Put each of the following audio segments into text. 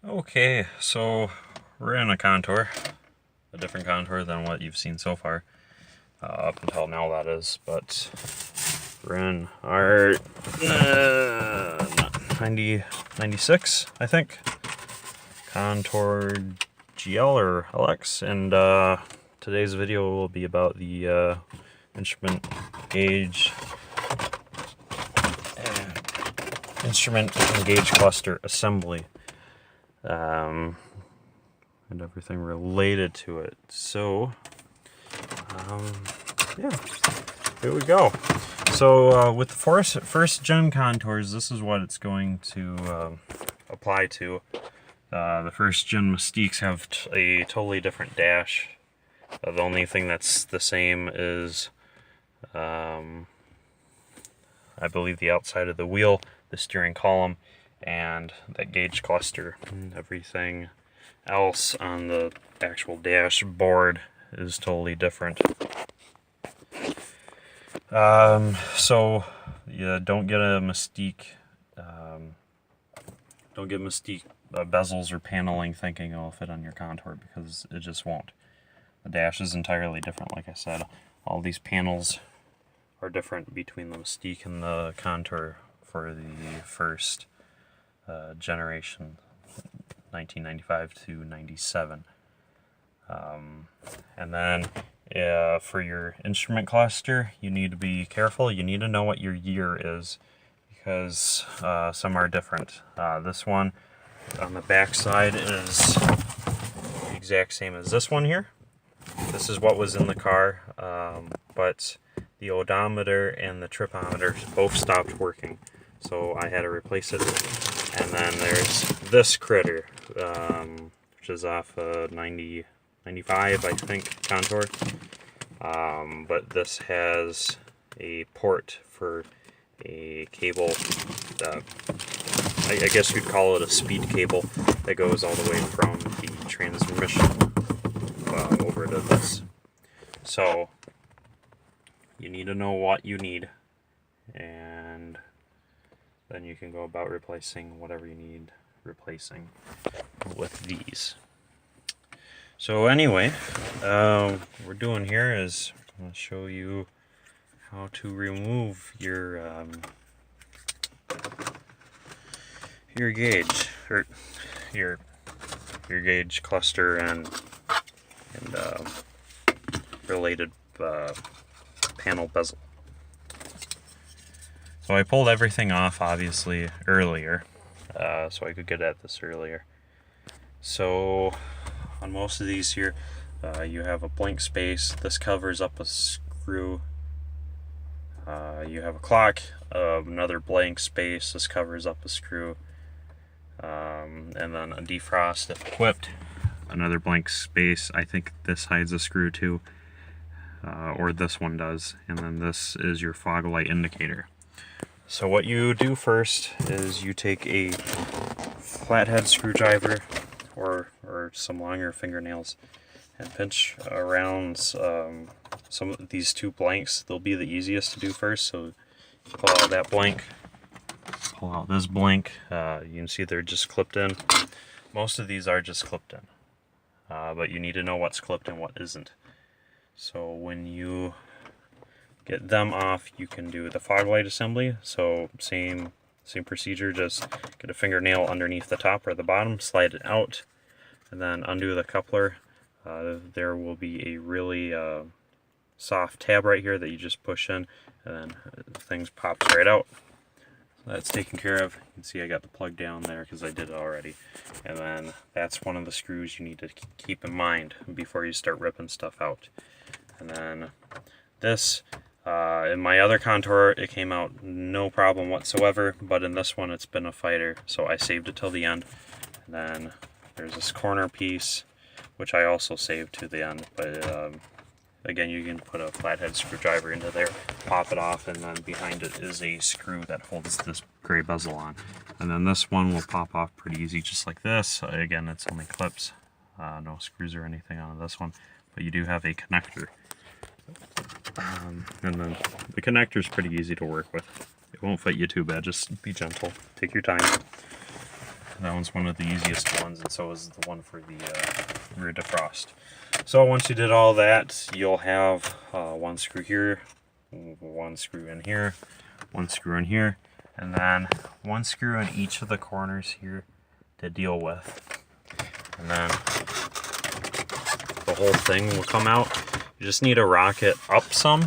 Okay, so we're in a contour, a different contour than what you've seen so far, up until now that is, but we're in our 96, I think, Contour GL or LX, and today's video will be about the instrument gauge and gauge cluster assembly. And everything related to it. So, yeah, here we go. So with the first gen contours, this is what it's going to apply to. The first gen Mystiques have a totally different dash. The only thing that's the same is, I believe, the outside of the wheel, the steering column, and that gauge cluster. Everything else on the actual dashboard is totally different. So yeah, don't get a Mystique. Don't get Mystique bezels or paneling thinking it'll fit on your contour, because it just won't. The dash is entirely different. Like I said, all these panels are different between the Mystique and the contour for the first generation, 1995 to 97. And then for your instrument cluster, you need to be careful. You need to know what your year is, because some are different. This one on the back side is the exact same as this one here. This is what was in the car, but the odometer and the tripometer both stopped working, so I had to replace it. And then there's this critter, which is off a 95, I think, contour. But this has a port for a cable, I guess you'd call it a speed cable, that goes all the way from the transmission over to this. So you need to know what you need, and then you can go about replacing whatever you need replacing with these. So anyway, what we're doing here is I'm going to show you how to remove your gauge, or your gauge cluster and related panel bezel. So I pulled everything off, obviously, earlier, so I could get at this earlier. So on most of these here, you have a blank space. This covers up a screw. You have a clock, another blank space. This covers up a screw. And then a defrost if equipped, another blank space. I think this hides a screw too, or this one does. And then this is your fog light indicator. So what you do first is you take a flathead screwdriver or some longer fingernails and pinch around some of these two blanks. They'll be the easiest to do first. So pull out that blank, pull out this blank. You can see they're just clipped in. Most of these are just clipped in, but you need to know what's clipped and what isn't. So when you get them off, you can do the fog light assembly. So same procedure, just get a fingernail underneath the top or the bottom, slide it out, and then undo the coupler. There will be a really soft tab right here that you just push in, and then things pops right out. So that's taken care of. You can see I got the plug down there because I did it already. And then that's one of the screws you need to keep in mind before you start ripping stuff out. And then this, in my other contour, it came out no problem whatsoever, but in this one it's been a fighter, so I saved it till the end. And then there's this corner piece, which I also saved to the end, but again, you can put a flathead screwdriver into there, pop it off, and then behind it is a screw that holds this gray bezel on. And then this one will pop off pretty easy, just like this. Again, it's only clips, no screws or anything on this one, but you do have a connector. And then the connector is pretty easy to work with. It won't fit you too bad, just be gentle, take your time. That one's one of the easiest ones, and so is the one for the rear defrost. So once you did all that, you'll have one screw here, one screw in here, one screw in here, and then one screw in each of the corners here to deal with. And then the whole thing will come out. You just need to rock it up some,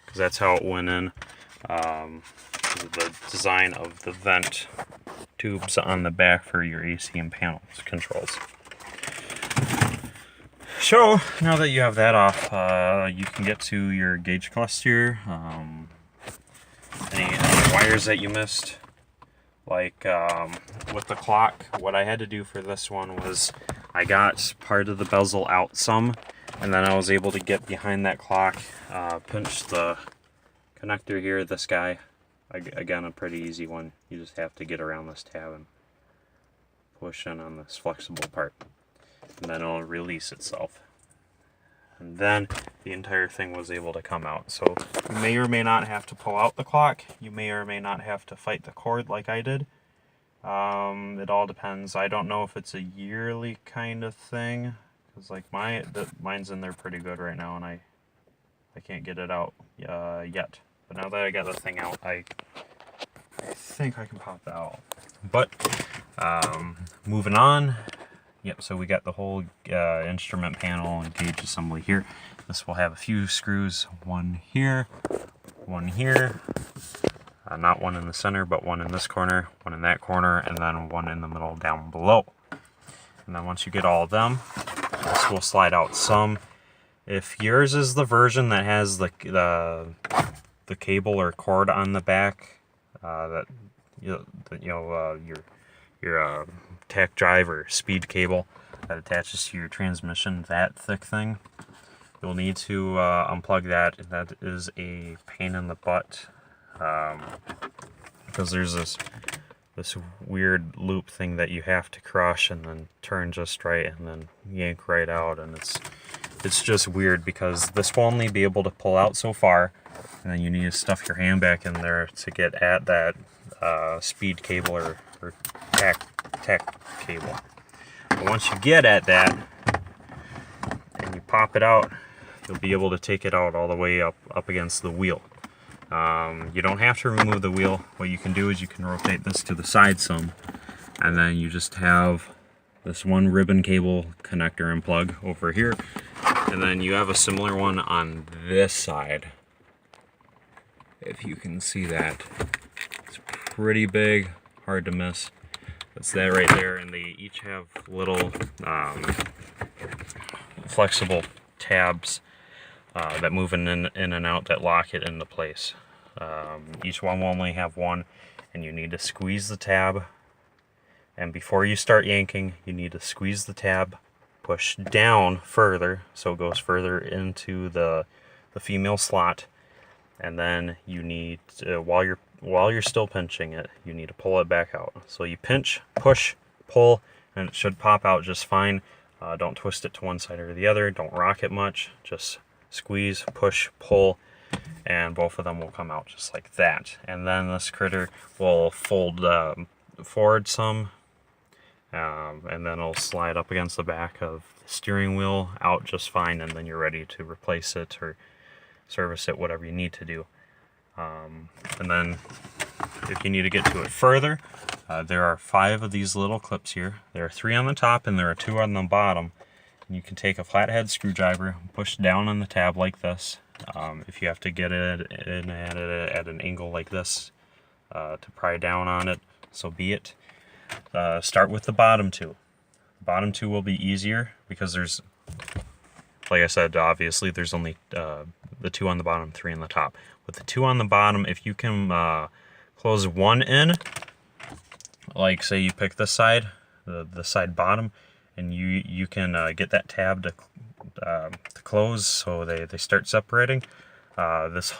because that's how it went in. The design of the vent tubes on the back for your AC and panels controls. So now that you have that off, you can get to your gauge cluster, any wires that you missed. Like with the clock, what I had to do for this one was I got part of the bezel out some, and then I was able to get behind that clock, pinch the connector here, this guy. Again, a pretty easy one. You just have to get around this tab and push in on this flexible part, and then it'll release itself. And then the entire thing was able to come out. So you may or may not have to pull out the clock. You may or may not have to fight the cord like I did. It all depends. I don't know if it's a yearly kind of thing, because like mine's in there pretty good right now, and I can't get it out yet. But now that I got the thing out, I think I can pop that out. But moving on. Yep, so we got the whole instrument panel and gauge assembly here. This will have a few screws, one here, not one in the center, but one in this corner, one in that corner, and then one in the middle down below. And then once you get all of them, this will slide out some. If yours is the version that has the cable or cord on the back, your tach drive or speed cable that attaches to your transmission, that thick thing, you'll need to unplug that. That is a pain in the butt, because there's this weird loop thing that you have to crush and then turn just right and then yank right out, and it's just weird because this will only be able to pull out so far, and then you need to stuff your hand back in there to get at that speed cable or tach cable. But once you get at that and you pop it out, you'll be able to take it out all the way up against the wheel. You don't have to remove the wheel. What you can do is you can rotate this to the side some, and then you just have this one ribbon cable connector and plug over here, and then you have a similar one on this side. If you can see that, it's pretty big, hard to miss. That's that right there, and they each have little flexible tabs that move in and out that lock it into place. Each one will only have one, and you need to squeeze the tab. And before you start yanking, you need to squeeze the tab, push down further so it goes further into the female slot, and then you need to, while you're still pinching it, you need to pull it back out. So you pinch, push, pull, and it should pop out just fine. Don't twist it to one side or the other. Don't rock it much. Just squeeze, push, pull, and both of them will come out just like that. And then this critter will fold forward some, and then it'll slide up against the back of the steering wheel out just fine, and then you're ready to replace it or service it, whatever you need to do. And then if you need to get to it further, there are 5 of these little clips here. There are 3 on the top and there are 2 on the bottom. And you can take a flathead screwdriver, push down on the tab like this. If you have to get it in at an angle like this to pry down on it, so be it. Start with the bottom 2. The bottom 2 will be easier because there's, like I said, obviously there's only the 2 on the bottom, 3 on the top. With the 2 on the bottom, if you can close one in, like say you pick this side, the side bottom, and you can get that tab to close so they start separating. This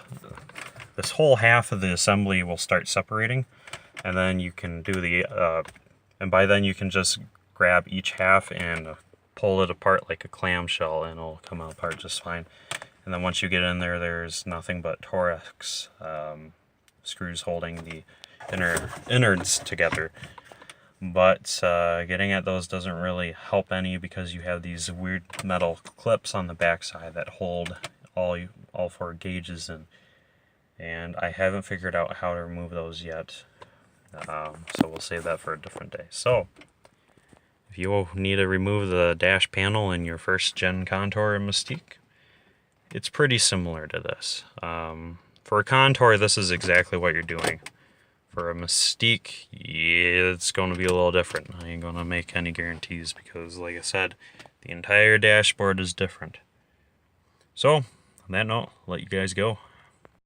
whole half of the assembly will start separating, and then you can do the and by then you can just grab each half and pull it apart like a clamshell, and it'll come out apart just fine. And then once you get in there, there's nothing but Torx screws holding the innards together. But getting at those doesn't really help any because you have these weird metal clips on the backside that hold all 4 gauges in. And I haven't figured out how to remove those yet. So we'll save that for a different day. So if you need to remove the dash panel in your first gen Contour and Mystique, it's pretty similar to this. For a Contour, this is exactly what you're doing. For a Mystique, yeah, it's going to be a little different. I ain't going to make any guarantees because, like I said, the entire dashboard is different. So, on that note, I'll let you guys go.